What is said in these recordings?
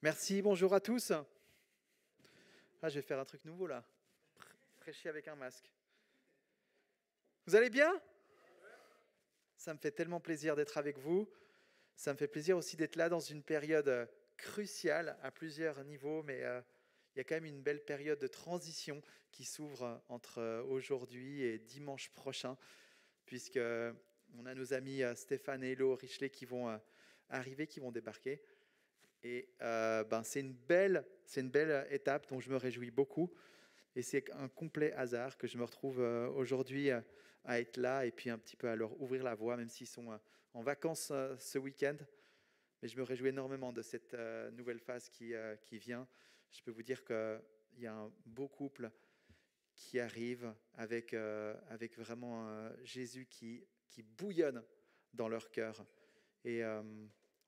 Merci, bonjour à tous. Ah, je vais faire un truc nouveau là. Prêcher avec un masque. Vous allez bien? Ça me fait tellement plaisir d'être avec vous. Ça me fait plaisir aussi d'être là dans une période cruciale à plusieurs niveaux, mais il y a quand même une belle période de transition qui s'ouvre entre aujourd'hui et dimanche prochain, puisque on a nos amis Stéphane et Hello Richlet qui vont arriver, qui vont débarquer. Et c'est une belle étape dont je me réjouis beaucoup. Et c'est un complet hasard que je me retrouve aujourd'hui à être là et puis un petit peu à leur ouvrir la voie, même s'ils sont en vacances ce week-end. Mais je me réjouis énormément de cette nouvelle phase qui vient. Je peux vous dire qu'il y a un beau couple qui arrive avec vraiment Jésus qui bouillonne dans leur cœur. Et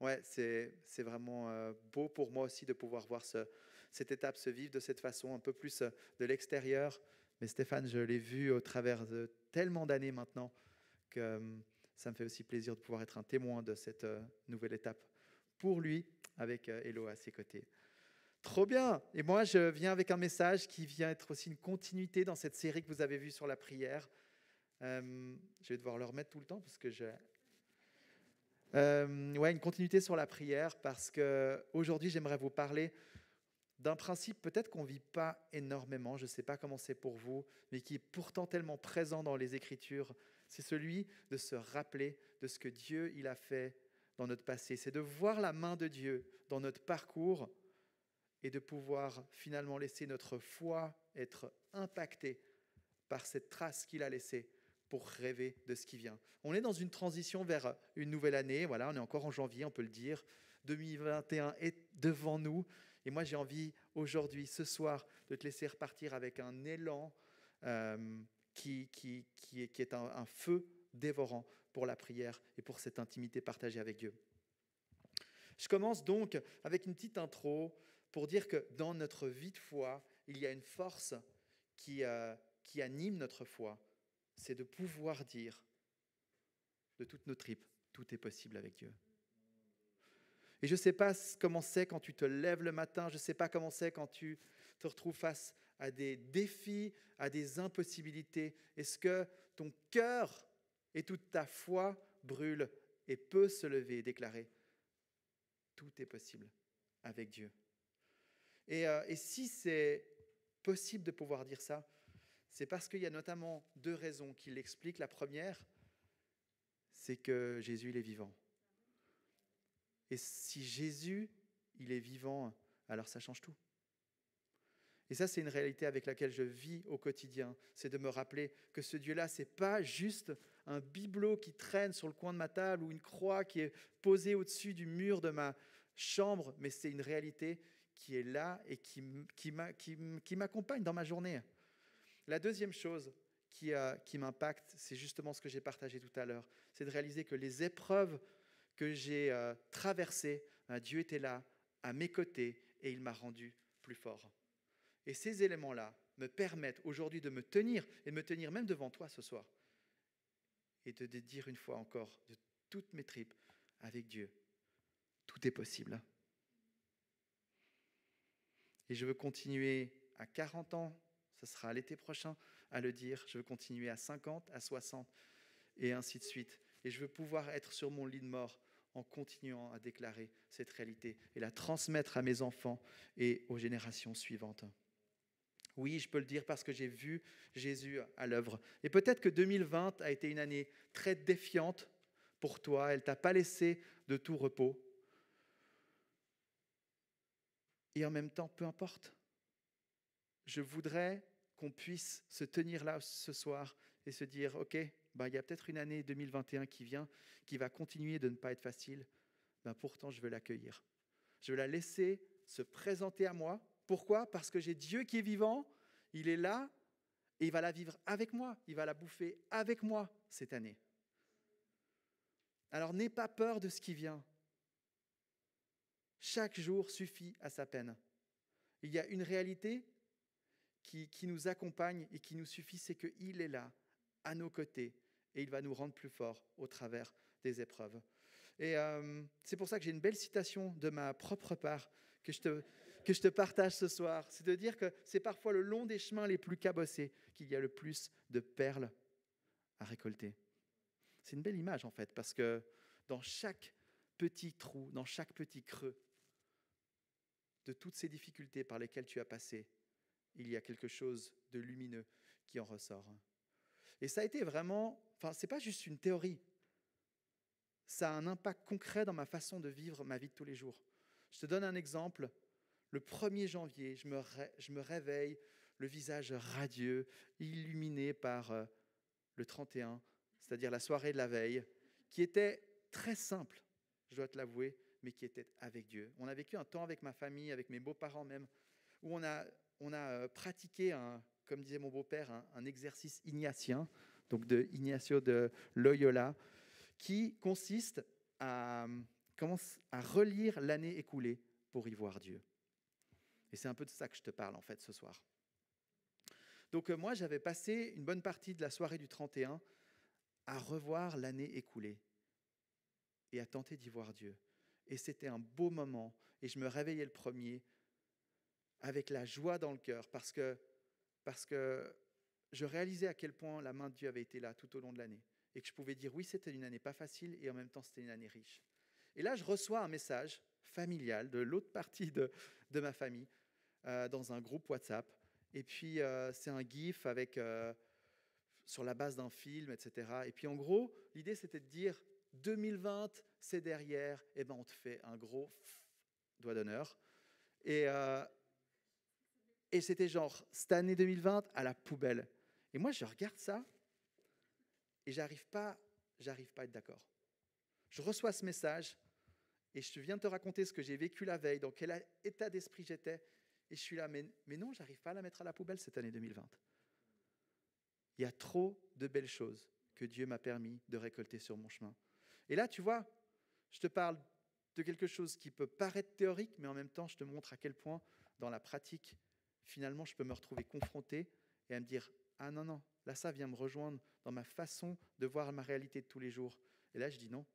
ouais, c'est vraiment beau pour moi aussi de pouvoir voir cette étape se vivre de cette façon, un peu plus de l'extérieur. Mais Stéphane, je l'ai vu au travers de tellement d'années maintenant que ça me fait aussi plaisir de pouvoir être un témoin de cette nouvelle étape pour lui, avec Hello à ses côtés. Trop bien! Et moi, je viens avec un message qui vient être aussi une continuité dans cette série que vous avez vue sur la prière. Je vais devoir le remettre tout le temps parce que ouais, une continuité sur la prière parce que aujourd'hui j'aimerais vous parler d'un principe peut-être qu'on ne vit pas énormément, je ne sais pas comment c'est pour vous, mais qui est pourtant tellement présent dans les Écritures. C'est celui de se rappeler de ce que Dieu il a fait dans notre passé. C'est de voir la main de Dieu dans notre parcours et de pouvoir finalement laisser notre foi être impactée par cette trace qu'il a laissée pour rêver de ce qui vient. On est dans une transition vers une nouvelle année, voilà, on est encore en janvier, on peut le dire. 2021 est devant nous. Et moi, j'ai envie aujourd'hui, ce soir, de te laisser repartir avec un élan qui est un feu dévorant pour la prière et pour cette intimité partagée avec Dieu. Je commence donc avec une petite intro pour dire que dans notre vie de foi, il y a une force qui anime notre foi, c'est de pouvoir dire de toutes nos tripes, tout est possible avec Dieu. Et je ne sais pas comment c'est quand tu te lèves le matin, je ne sais pas comment c'est quand tu te retrouves face à des défis, à des impossibilités. Est-ce que ton cœur et toute ta foi brûlent et peut se lever et déclarer tout est possible avec Dieu. Et si c'est possible de pouvoir dire ça, c'est parce qu'il y a notamment deux raisons qui l'expliquent. La première, c'est que Jésus, il est vivant. Et si Jésus, il est vivant, alors ça change tout. Et ça, c'est une réalité avec laquelle je vis au quotidien. C'est de me rappeler que ce Dieu-là, ce n'est pas juste un bibelot qui traîne sur le coin de ma table ou une croix qui est posée au-dessus du mur de ma chambre, mais c'est une réalité qui est là et qui m'accompagne dans ma journée. La deuxième chose qui m'impacte, c'est justement ce que j'ai partagé tout à l'heure. C'est de réaliser que les épreuves que j'ai traversées, Dieu était là, à mes côtés, et il m'a rendu plus fort. Et ces éléments-là me permettent aujourd'hui de me tenir, et de me tenir même devant toi ce soir, et de te dire une fois encore, de toutes mes tripes, avec Dieu, tout est possible. Et je veux continuer à 40 ans, ce sera l'été prochain, à le dire. Je veux continuer à 50, à 60, et ainsi de suite. Et je veux pouvoir être sur mon lit de mort en continuant à déclarer cette réalité et la transmettre à mes enfants et aux générations suivantes. Oui, je peux le dire parce que j'ai vu Jésus à l'œuvre. Et peut-être que 2020 a été une année très défiante pour toi. Elle ne t'a pas laissé de tout repos. Et en même temps, peu importe. Je voudrais qu'on puisse se tenir là ce soir et se dire, OK, il y a peut-être une année 2021 qui vient, qui va continuer de ne pas être facile. Pourtant, je veux l'accueillir. Je veux la laisser se présenter à moi. Pourquoi? Parce que j'ai Dieu qui est vivant, il est là, et il va la vivre avec moi. Il va la bouffer avec moi cette année. Alors, n'aie pas peur de ce qui vient. Chaque jour suffit à sa peine. Il y a une réalité qui nous accompagne et qui nous suffit, c'est qu'il est là, à nos côtés, et il va nous rendre plus forts au travers des épreuves. Et c'est pour ça que j'ai une belle citation de ma propre part que je te partage ce soir. C'est de dire que c'est parfois le long des chemins les plus cabossés qu'il y a le plus de perles à récolter. C'est une belle image en fait, parce que dans chaque petit trou, dans chaque petit creux de toutes ces difficultés par lesquelles tu as passé, il y a quelque chose de lumineux qui en ressort. Et ça a été vraiment, c'est pas juste une théorie, ça a un impact concret dans ma façon de vivre ma vie de tous les jours. Je te donne un exemple. Le 1er janvier, je me réveille, le visage radieux, illuminé par le 31, c'est-à-dire la soirée de la veille, qui était très simple, je dois te l'avouer, mais qui était avec Dieu. On a vécu un temps avec ma famille, avec mes beaux-parents même, où on a pratiqué, comme disait mon beau-père, un exercice ignatien, donc de Ignacio de Loyola, qui consiste à relire l'année écoulée pour y voir Dieu. Et c'est un peu de ça que je te parle en fait ce soir. Donc moi, j'avais passé une bonne partie de la soirée du 31 à revoir l'année écoulée et à tenter d'y voir Dieu. Et c'était un beau moment. Et je me réveillais le 1er avec la joie dans le cœur parce que je réalisais à quel point la main de Dieu avait été là tout au long de l'année. Et que je pouvais dire, oui, c'était une année pas facile et en même temps, c'était une année riche. Et là, je reçois un message familial de l'autre partie de ma famille dans un groupe WhatsApp. Et puis, c'est un GIF avec, sur la base d'un film, etc. Et puis, en gros, l'idée, c'était de dire, 2020, c'est derrière, et ben, on te fait un gros doigt d'honneur. Et c'était genre, cette année 2020, à la poubelle. Et moi, je regarde ça, et j'arrive pas à être d'accord. Je reçois ce message et je viens de te raconter ce que j'ai vécu la veille, dans quel état d'esprit j'étais. Et je suis là, mais non, j'arrive pas à la mettre à la poubelle cette année 2020. Il y a trop de belles choses que Dieu m'a permis de récolter sur mon chemin. Et là, tu vois, je te parle de quelque chose qui peut paraître théorique, mais en même temps, je te montre à quel point, dans la pratique, finalement, je peux me retrouver confronté et à me dire, ah non, non, là, ça vient me rejoindre dans ma façon de voir ma réalité de tous les jours. Et là, je dis non,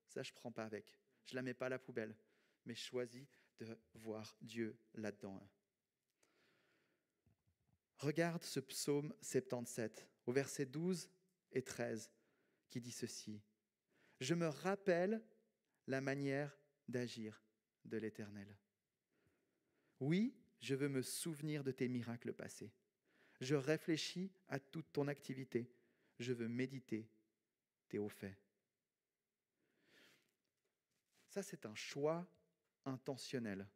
ça, je ne prends pas avec. Je ne la mets pas à la poubelle, mais je choisis de voir Dieu là-dedans. Regarde ce psaume 77, au verset 12 et 13, qui dit ceci. « Je me rappelle la manière d'agir de l'Éternel. Oui, je veux me souvenir de tes miracles passés. Je réfléchis à toute ton activité. Je veux méditer tes hauts faits. » Ça, c'est un choix intentionnel.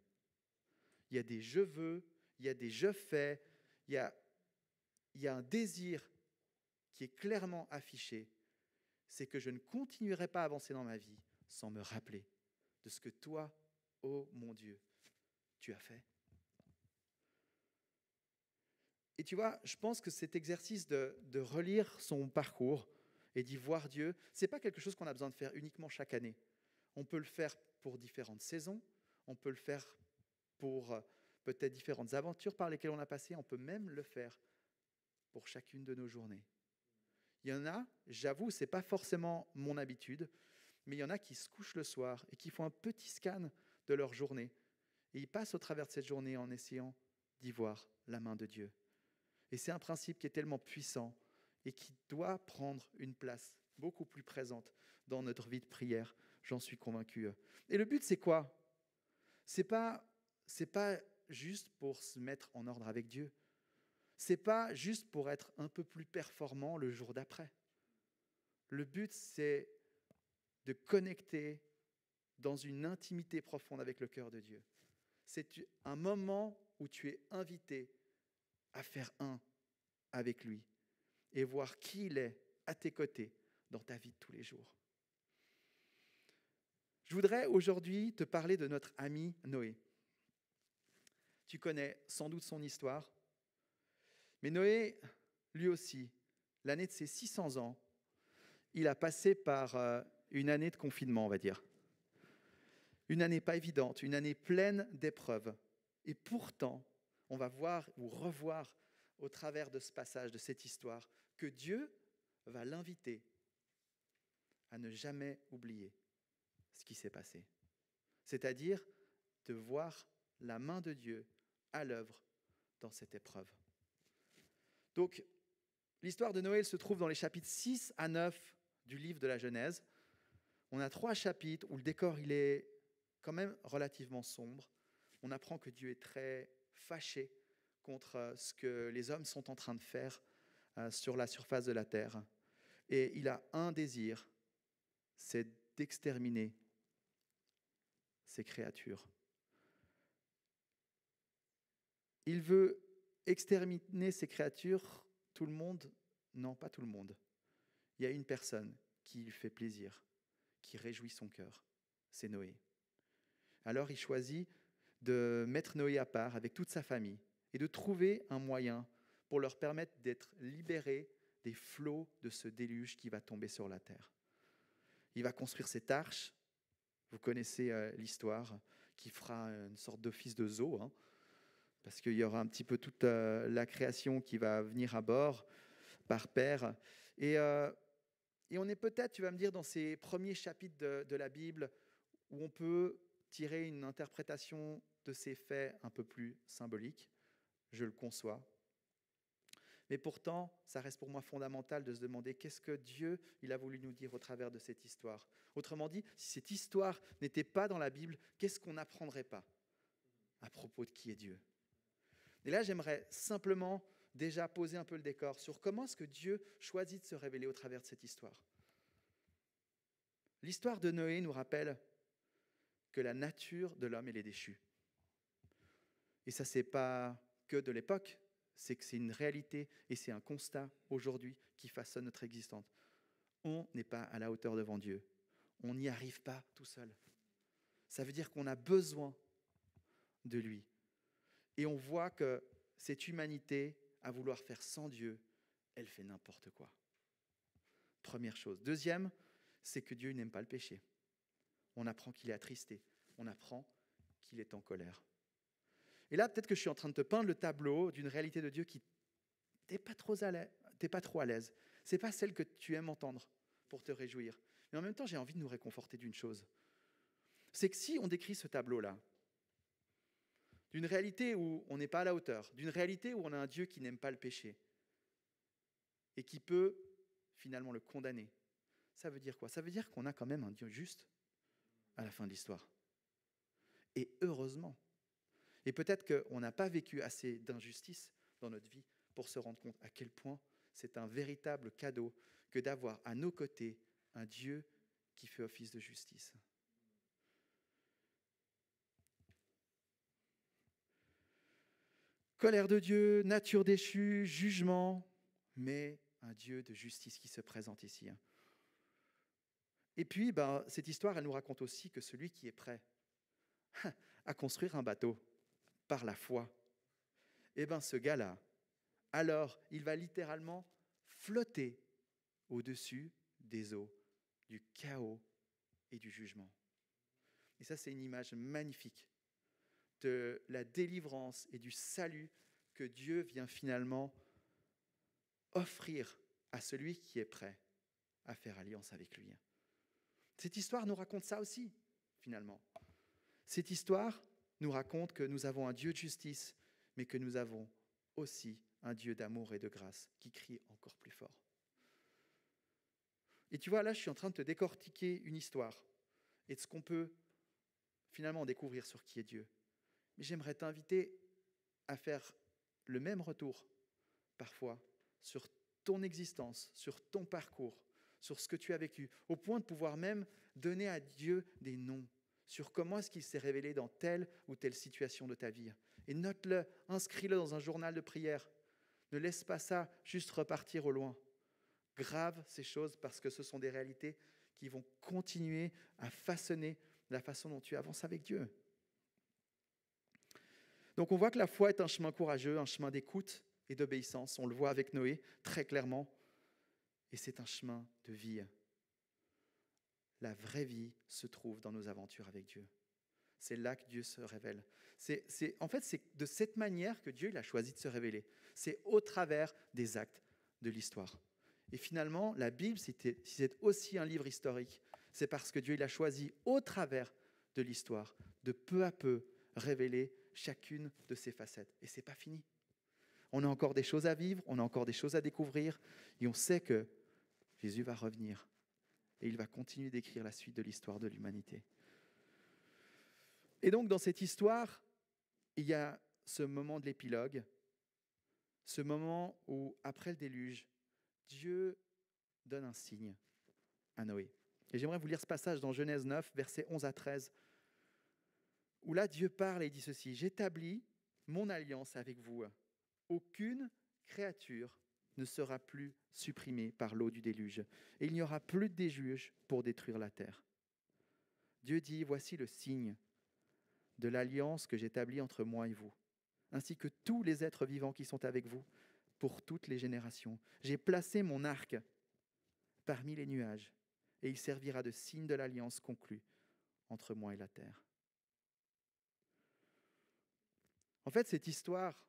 Il y a des je veux, il y a des je fais, il y a un désir qui est clairement affiché. C'est que je ne continuerai pas à avancer dans ma vie sans me rappeler de ce que toi, ô mon Dieu, tu as fait. Et tu vois, je pense que cet exercice de relire son parcours et d'y voir Dieu, ce n'est pas quelque chose qu'on a besoin de faire uniquement chaque année. On peut le faire pour différentes saisons, on peut le faire pour peut-être différentes aventures par lesquelles on a passé, on peut même le faire pour chacune de nos journées. Il y en a, j'avoue, ce n'est pas forcément mon habitude, mais il y en a qui se couchent le soir et qui font un petit scan de leur journée. Et ils passent au travers de cette journée en essayant d'y voir la main de Dieu. Et c'est un principe qui est tellement puissant et qui doit prendre une place beaucoup plus présente dans notre vie de prière, j'en suis convaincu. Et le but, c'est quoi ? C'est pas juste pour se mettre en ordre avec Dieu. C'est pas juste pour être un peu plus performant le jour d'après. Le but, c'est de connecter dans une intimité profonde avec le cœur de Dieu. C'est un moment où tu es invité à faire un avec lui et voir qui il est à tes côtés dans ta vie de tous les jours. Je voudrais aujourd'hui te parler de notre ami Noé. Tu connais sans doute son histoire, mais Noé, lui aussi, l'année de ses 600 ans, il a passé par une année de confinement, on va dire. Une année pas évidente, une année pleine d'épreuves. Et pourtant, on va voir ou revoir au travers de ce passage, de cette histoire, que Dieu va l'inviter à ne jamais oublier ce qui s'est passé. C'est-à-dire de voir la main de Dieu à l'œuvre dans cette épreuve. Donc, l'histoire de Noé se trouve dans les chapitres 6 à 9 du livre de la Genèse. On a 3 chapitres où le décor il est quand même relativement sombre. On apprend que Dieu est très fâché contre ce que les hommes sont en train de faire sur la surface de la terre. Et il a un désir, c'est d'exterminer ces créatures. Il veut exterminer ces créatures, tout le monde? Non, pas tout le monde. Il y a une personne qui lui fait plaisir, qui réjouit son cœur, c'est Noé. Alors il choisit de mettre Noé à part avec toute sa famille et de trouver un moyen pour leur permettre d'être libérés des flots de ce déluge qui va tomber sur la terre. Il va construire cette arche, vous connaissez l'histoire, qui fera une sorte d'office de zoo, parce qu'il y aura un petit peu toute la création qui va venir à bord par paire. Et on est peut-être, tu vas me dire, dans ces premiers chapitres de la Bible où on peut tirer une interprétation de ces faits un peu plus symbolique, je le conçois. Mais pourtant, ça reste pour moi fondamental de se demander qu'est-ce que Dieu il a voulu nous dire au travers de cette histoire. Autrement dit, si cette histoire n'était pas dans la Bible, qu'est-ce qu'on n'apprendrait pas à propos de qui est Dieu? Et là, j'aimerais simplement déjà poser un peu le décor sur comment est-ce que Dieu choisit de se révéler au travers de cette histoire. L'histoire de Noé nous rappelle que la nature de l'homme, elle est déchue. Et ça, c'est pas que de l'époque, c'est que c'est une réalité et c'est un constat aujourd'hui qui façonne notre existence. On n'est pas à la hauteur devant Dieu. On n'y arrive pas tout seul. Ça veut dire qu'on a besoin de lui. Et on voit que cette humanité, à vouloir faire sans Dieu, elle fait n'importe quoi. Première chose. Deuxième, c'est que Dieu n'aime pas le péché. On apprend qu'il est attristé. On apprend qu'il est en colère. Et là, peut-être que je suis en train de te peindre le tableau d'une réalité de Dieu qui t'es pas trop à l'aise. C'est pas celle que tu aimes entendre pour te réjouir. Mais en même temps, j'ai envie de nous réconforter d'une chose. C'est que si on décrit ce tableau-là, d'une réalité où on n'est pas à la hauteur, d'une réalité où on a un Dieu qui n'aime pas le péché et qui peut finalement le condamner, ça veut dire quoi? Ça veut dire qu'on a quand même un Dieu juste à la fin de l'histoire. Et heureusement. Et peut-être qu'on n'a pas vécu assez d'injustice dans notre vie pour se rendre compte à quel point c'est un véritable cadeau que d'avoir à nos côtés un Dieu qui fait office de justice. Colère de Dieu, nature déchue, jugement, mais un Dieu de justice qui se présente ici. Et puis, cette histoire, elle nous raconte aussi que celui qui est prêt à construire un bateau par la foi, ce gars-là, alors il va littéralement flotter au-dessus des eaux, du chaos et du jugement. Et ça, c'est une image magnifique de la délivrance et du salut que Dieu vient finalement offrir à celui qui est prêt à faire alliance avec lui. Cette histoire nous raconte ça aussi, finalement. Cette histoire nous raconte que nous avons un Dieu de justice, mais que nous avons aussi un Dieu d'amour et de grâce qui crie encore plus fort. Et tu vois, là, je suis en train de te décortiquer une histoire et de ce qu'on peut finalement découvrir sur qui est Dieu. Mais j'aimerais t'inviter à faire le même retour, parfois, sur ton existence, sur ton parcours, sur ce que tu as vécu, au point de pouvoir même donner à Dieu des noms, sur comment est-ce qu'il s'est révélé dans telle ou telle situation de ta vie. Et note-le, inscris-le dans un journal de prière. Ne laisse pas ça juste repartir au loin. Grave ces choses parce que ce sont des réalités qui vont continuer à façonner la façon dont tu avances avec Dieu. Donc on voit que la foi est un chemin courageux, un chemin d'écoute et d'obéissance. On le voit avec Noé très clairement. Et c'est un chemin de vie. La vraie vie se trouve dans nos aventures avec Dieu. C'est là que Dieu se révèle. En fait, c'est de cette manière que Dieu il a choisi de se révéler. C'est au travers des actes de l'histoire. Et finalement, la Bible, si c'est aussi un livre historique, c'est parce que Dieu il a choisi au travers de l'histoire de peu à peu révéler chacune de ces facettes. Et ce n'est pas fini. On a encore des choses à vivre, on a encore des choses à découvrir, et on sait que Jésus va revenir, et il va continuer d'écrire la suite de l'histoire de l'humanité. Et donc, dans cette histoire, il y a ce moment de l'épilogue, ce moment où, après le déluge, Dieu donne un signe à Noé. Et j'aimerais vous lire ce passage dans Genèse 9, versets 11 à 13, où là, Dieu parle et dit ceci: « J'établis mon alliance avec vous. Aucune créature ne sera plus supprimée par l'eau du déluge, et il n'y aura plus de déluge pour détruire la terre. » Dieu dit: « Voici le signe de l'alliance que j'établis entre moi et vous, ainsi que tous les êtres vivants qui sont avec vous pour toutes les générations. J'ai placé mon arc parmi les nuages, et il servira de signe de l'alliance conclue entre moi et la terre. » En fait, cette histoire,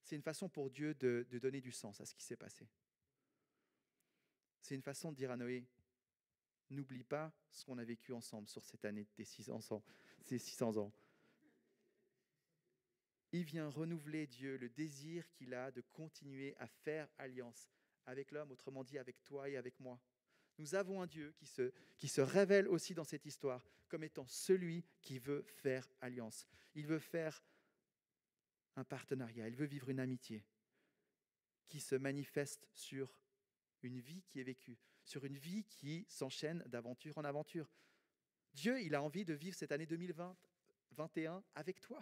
c'est une façon pour Dieu de donner du sens à ce qui s'est passé. C'est une façon de dire à Noé: n'oublie pas ce qu'on a vécu ensemble sur cette année des 600 ans, ces 600 ans. Il vient renouveler, Dieu, le désir qu'il a de continuer à faire alliance avec l'homme, autrement dit avec toi et avec moi. Nous avons un Dieu qui se révèle aussi dans cette histoire comme étant celui qui veut faire alliance. Il veut faire un partenariat, il veut vivre une amitié qui se manifeste sur une vie qui est vécue, sur une vie qui s'enchaîne d'aventure en aventure. Dieu, il a envie de vivre cette année 2021 avec toi.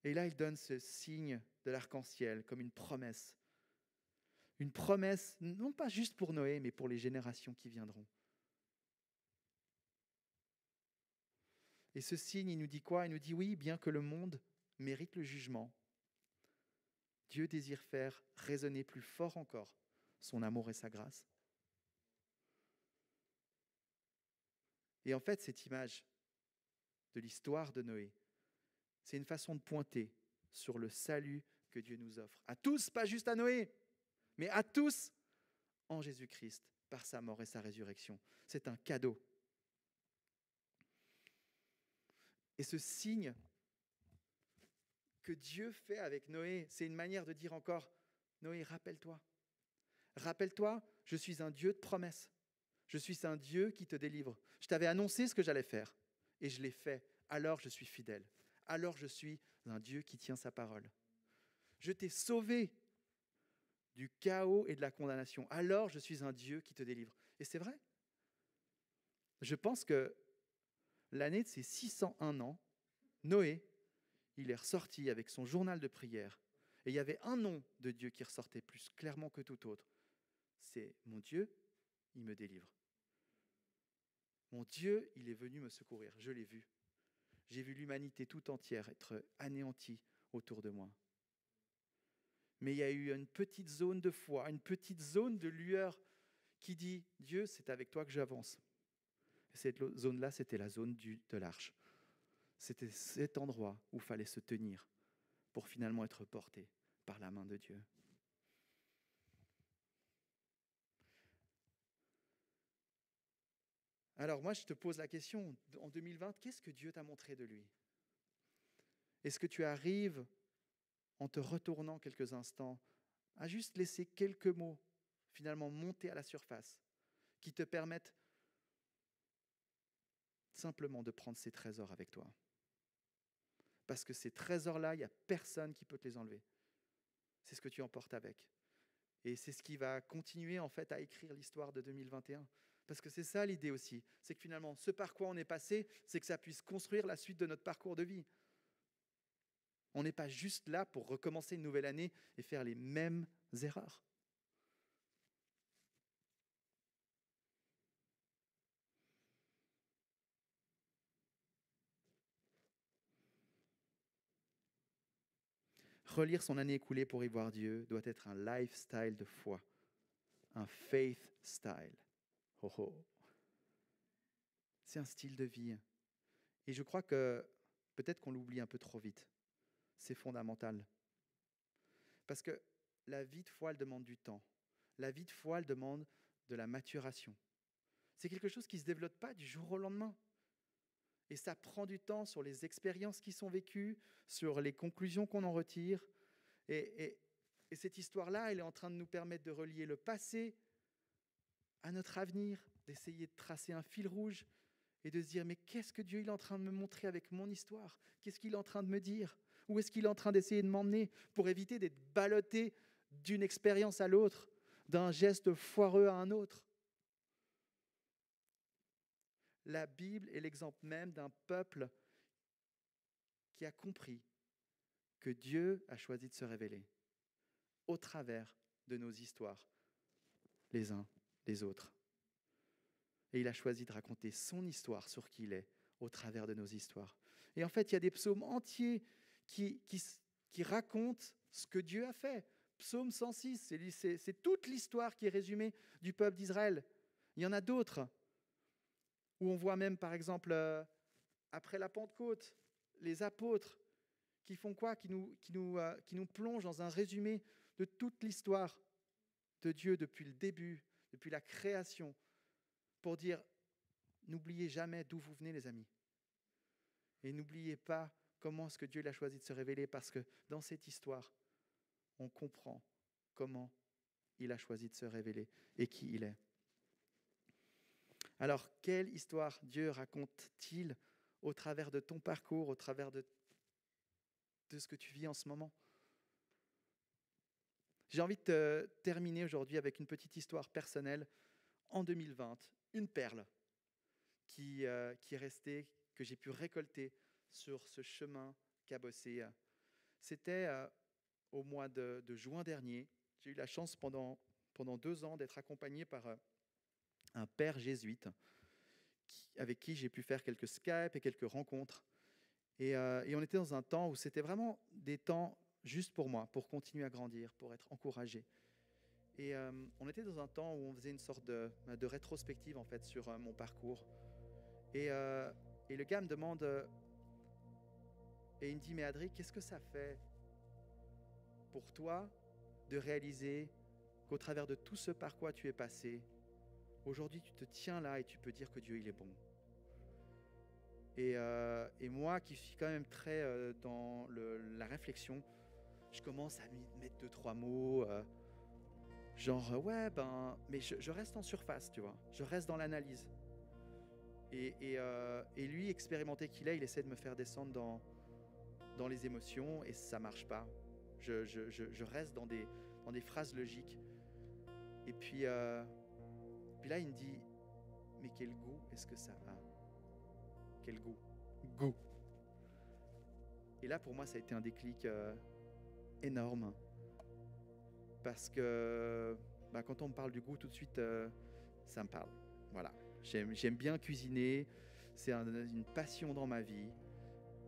Et là, il donne ce signe de l'arc-en-ciel comme une promesse. Une promesse, non pas juste pour Noé, mais pour les générations qui viendront. Et ce signe, il nous dit quoi? Il nous dit oui, bien que le monde mérite le jugement, Dieu désire faire résonner plus fort encore son amour et sa grâce. Et en fait, cette image de l'histoire de Noé, c'est une façon de pointer sur le salut que Dieu nous offre. À tous, pas juste à Noé, mais à tous en Jésus-Christ, par sa mort et sa résurrection. C'est un cadeau. Et ce signe que Dieu fait avec Noé, c'est une manière de dire encore: Noé, rappelle-toi. Rappelle-toi, je suis un Dieu de promesses. Je suis un Dieu qui te délivre. Je t'avais annoncé ce que j'allais faire et je l'ai fait. Alors je suis fidèle. Alors je suis un Dieu qui tient sa parole. Je t'ai sauvé du chaos et de la condamnation. Alors je suis un Dieu qui te délivre. Et c'est vrai. Je pense que l'année de ses 601 ans, Noé, il est ressorti avec son journal de prière. Et il y avait un nom de Dieu qui ressortait plus clairement que tout autre. C'est: mon Dieu, il me délivre. Mon Dieu, il est venu me secourir. Je l'ai vu. J'ai vu l'humanité tout entière être anéantie autour de moi. Mais il y a eu une petite zone de foi, une petite zone de lueur qui dit: Dieu, c'est avec toi que j'avance. Et cette zone-là, c'était la zone de l'arche. C'était cet endroit où il fallait se tenir pour finalement être porté par la main de Dieu. Alors moi, je te pose la question, en 2020, qu'est-ce que Dieu t'a montré de lui? Est-ce que tu arrives, en te retournant quelques instants, à juste laisser quelques mots finalement monter à la surface, qui te permettent simplement de prendre ces trésors avec toi? Parce que ces trésors-là, il n'y a personne qui peut te les enlever. C'est ce que tu emportes avec. Et c'est ce qui va continuer en fait à écrire l'histoire de 2021. Parce que c'est ça l'idée aussi, c'est que finalement, ce par quoi on est passé, c'est que ça puisse construire la suite de notre parcours de vie. On n'est pas juste là pour recommencer une nouvelle année et faire les mêmes erreurs. Relire son année écoulée pour y voir Dieu doit être un lifestyle de foi, un faith style. Oh oh. C'est un style de vie. Et je crois que peut-être qu'on l'oublie un peu trop vite. C'est fondamental. Parce que la vie de foi, elle demande du temps. La vie de foi, elle demande de la maturation. C'est quelque chose qui ne se développe pas du jour au lendemain. Et ça prend du temps sur les expériences qui sont vécues, sur les conclusions qu'on en retire. Et cette histoire-là, elle est en train de nous permettre de relier le passé à notre avenir, d'essayer de tracer un fil rouge et de se dire, mais qu'est-ce que Dieu il est en train de me montrer avec mon histoire? Qu'est-ce qu'il est en train de me dire? Où est-ce qu'il est en train d'essayer de m'emmener pour éviter d'être ballotté d'une expérience à l'autre, d'un geste foireux à un autre? La Bible est l'exemple même d'un peuple qui a compris que Dieu a choisi de se révéler au travers de nos histoires, les uns les autres. Et il a choisi de raconter son histoire sur qui il est au travers de nos histoires. Et en fait, il y a des psaumes entiers qui racontent ce que Dieu a fait. Psaume 106, c'est toute l'histoire qui est résumée du peuple d'Israël. Il y en a d'autres, où on voit même, par exemple, après la Pentecôte, les apôtres qui font quoi? Qui nous plongent dans un résumé de toute l'histoire de Dieu depuis le début, depuis la création, pour dire, n'oubliez jamais d'où vous venez, les amis. Et n'oubliez pas comment est-ce que Dieu a choisi de se révéler, parce que dans cette histoire, on comprend comment il a choisi de se révéler et qui il est. Alors, quelle histoire Dieu raconte-t-il au travers de ton parcours, au travers de ce que tu vis en ce moment? J'ai envie de te terminer aujourd'hui avec une petite histoire personnelle. En 2020, une perle qui est restée, que j'ai pu récolter sur ce chemin cabossé. C'était au mois de juin dernier. J'ai eu la chance pendant 2 ans d'être accompagné par un père jésuite avec qui j'ai pu faire quelques Skype et quelques rencontres. Et on était dans un temps où c'était vraiment des temps juste pour moi, pour continuer à grandir, pour être encouragé. Et on était dans un temps où on faisait une sorte de rétrospective en fait sur mon parcours. Et le gars me demande, et il me dit, mais Adrien, qu'est-ce que ça fait pour toi de réaliser qu'au travers de tout ce par quoi tu es passé, aujourd'hui tu te tiens là et tu peux dire que Dieu il est bon? Et moi qui suis quand même très dans la réflexion, je commence à mettre 2-3 mots, genre ouais mais je reste en surface, tu vois, je reste dans l'analyse. Et lui, expérimenté qu'il est, il essaie de me faire descendre dans les émotions et ça marche pas. Je reste dans des phrases logiques. Et puis là, il me dit, mais quel goût est-ce que ça a? Quel goût? Goût. Et là, pour moi, ça a été un déclic énorme. Parce que quand on me parle du goût, tout de suite, ça me parle. Voilà. J'aime bien cuisiner. C'est une passion dans ma vie.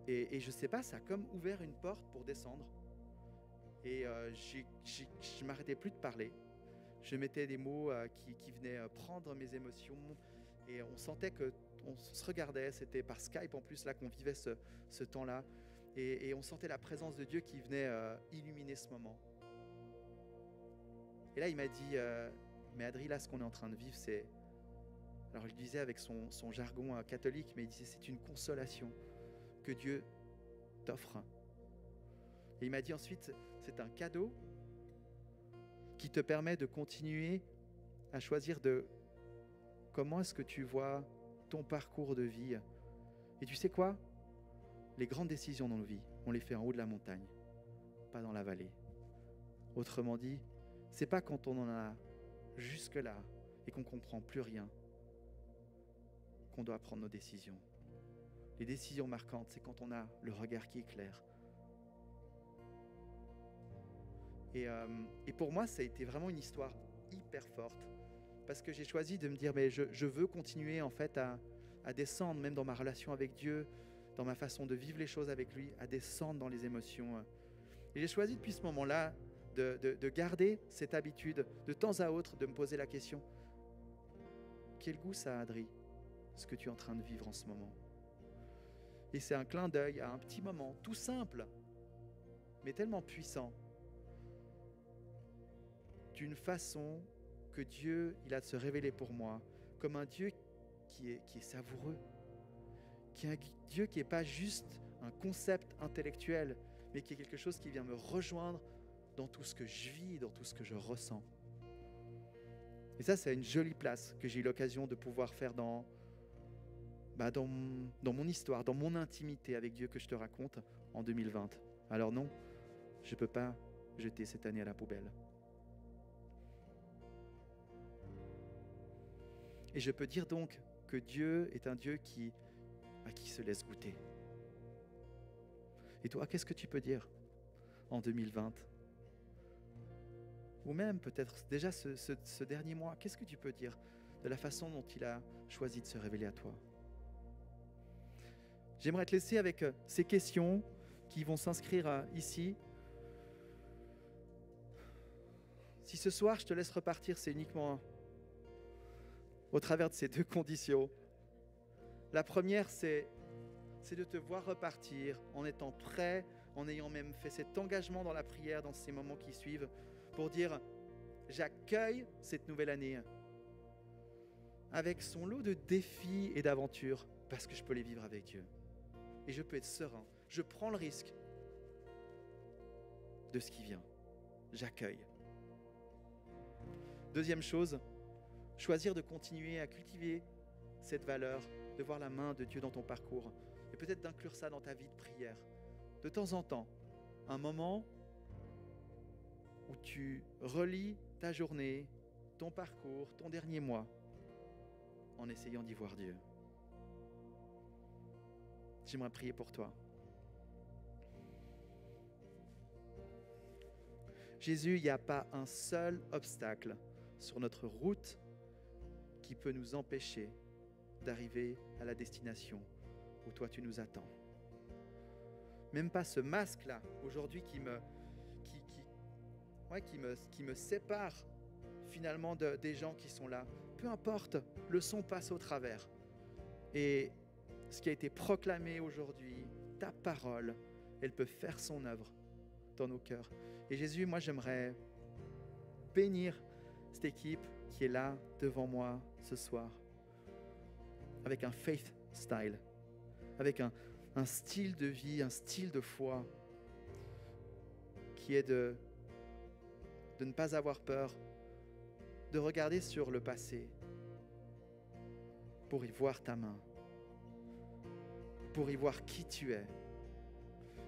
Et je sais pas, ça a comme ouvert une porte pour descendre. Et je ne m'arrêtais plus de parler. Je mettais des mots qui venaient prendre mes émotions. Et on sentait qu'on se regardait. C'était par Skype en plus là qu'on vivait ce temps-là. Et on sentait la présence de Dieu qui venait illuminer ce moment. Et là, il m'a dit, mais Adrien, là, ce qu'on est en train de vivre, c'est... Alors, je disais avec son jargon catholique, mais il disait, c'est une consolation que Dieu t'offre. Et il m'a dit ensuite, c'est un cadeau qui te permet de continuer à choisir comment est-ce que tu vois ton parcours de vie. Et tu sais quoi? Les grandes décisions dans nos vies, on les fait en haut de la montagne, pas dans la vallée. Autrement dit, c'est pas quand on en a jusque-là et qu'on comprend plus rien qu'on doit prendre nos décisions. Les décisions marquantes, c'est quand on a le regard qui est clair. Et pour moi, ça a été vraiment une histoire hyper forte parce que j'ai choisi de me dire, mais je veux continuer en fait à descendre, même dans ma relation avec Dieu, dans ma façon de vivre les choses avec lui, à descendre dans les émotions. Et j'ai choisi depuis ce moment-là de garder cette habitude, de temps à autre, de me poser la question, quel goût ça a, Adrien, ce que tu es en train de vivre en ce moment? Et c'est un clin d'œil à un petit moment, tout simple, mais tellement puissant, d'une façon que Dieu, il a de se révéler pour moi, comme un Dieu qui est savoureux, qui est un Dieu qui n'est pas juste un concept intellectuel, mais qui est quelque chose qui vient me rejoindre dans tout ce que je vis, dans tout ce que je ressens. Et ça, c'est une jolie place que j'ai eu l'occasion de pouvoir faire dans mon histoire, dans mon intimité avec Dieu que je te raconte en 2020. Alors non, je ne peux pas jeter cette année à la poubelle. Et je peux dire donc que Dieu est un Dieu à qui se laisse goûter. Et toi, qu'est-ce que tu peux dire en 2020 ? Ou même peut-être déjà ce dernier mois, qu'est-ce que tu peux dire de la façon dont il a choisi de se révéler à toi ? J'aimerais te laisser avec ces questions qui vont s'inscrire ici. Si ce soir, je te laisse repartir, c'est uniquement au travers de ces deux conditions. La première, c'est de te voir repartir en étant prêt, en ayant même fait cet engagement dans la prière, dans ces moments qui suivent, pour dire « J'accueille cette nouvelle année avec son lot de défis et d'aventures, parce que je peux les vivre avec Dieu. Et je peux être serein. Je prends le risque de ce qui vient. J'accueille. » Deuxième chose, choisir de continuer à cultiver cette valeur, de voir la main de Dieu dans ton parcours, et peut-être d'inclure ça dans ta vie de prière. De temps en temps, un moment où tu relis ta journée, ton parcours, ton dernier mois, en essayant d'y voir Dieu. J'aimerais prier pour toi. Jésus, il n'y a pas un seul obstacle sur notre route qui peut nous empêcher d'arriver à la destination où toi tu nous attends. Même pas ce masque-là, aujourd'hui, qui me sépare finalement des gens qui sont là. Peu importe, le son passe au travers. Et ce qui a été proclamé aujourd'hui, ta parole, elle peut faire son œuvre dans nos cœurs. Et Jésus, moi j'aimerais bénir cette équipe qui est là devant moi ce soir, avec un faith style, avec un style de vie, un style de foi, qui est de ne pas avoir peur, de regarder sur le passé, pour y voir ta main, pour y voir qui tu es.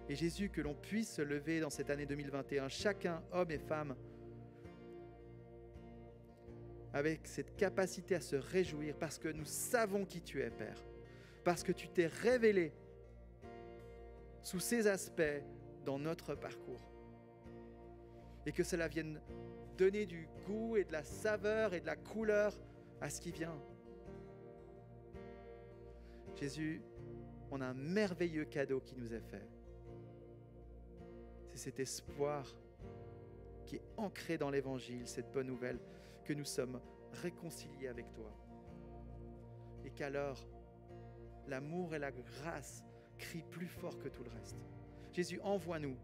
Et Jésus, que l'on puisse se lever dans cette année 2021, chacun, homme et femme, avec cette capacité à se réjouir parce que nous savons qui tu es, Père, parce que tu t'es révélé sous ces aspects dans notre parcours. Et que cela vienne donner du goût et de la saveur et de la couleur à ce qui vient. Jésus, on a un merveilleux cadeau qui nous est fait. C'est cet espoir qui est ancré dans l'Évangile, cette bonne nouvelle, que nous sommes réconciliés avec toi. Et qu'alors, l'amour et la grâce crient plus fort que tout le reste. Jésus, envoie-nous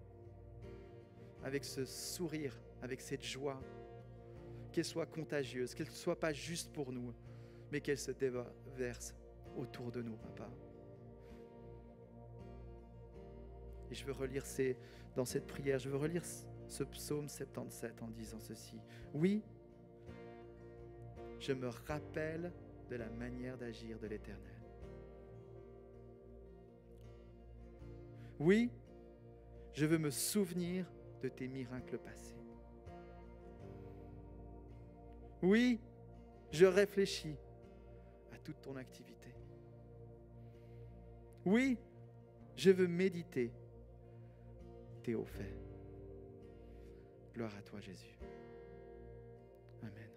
avec ce sourire, avec cette joie, qu'elle soit contagieuse, qu'elle ne soit pas juste pour nous, mais qu'elle se déverse autour de nous, Papa. Et je veux relire dans cette prière, je veux relire ce psaume 77 en disant ceci. Oui, je me rappelle de la manière d'agir de l'Éternel. Oui, je veux me souvenir de tes miracles passés. Oui, je réfléchis à toute ton activité. Oui, je veux méditer tes hauts faits. Gloire à toi, Jésus. Amen.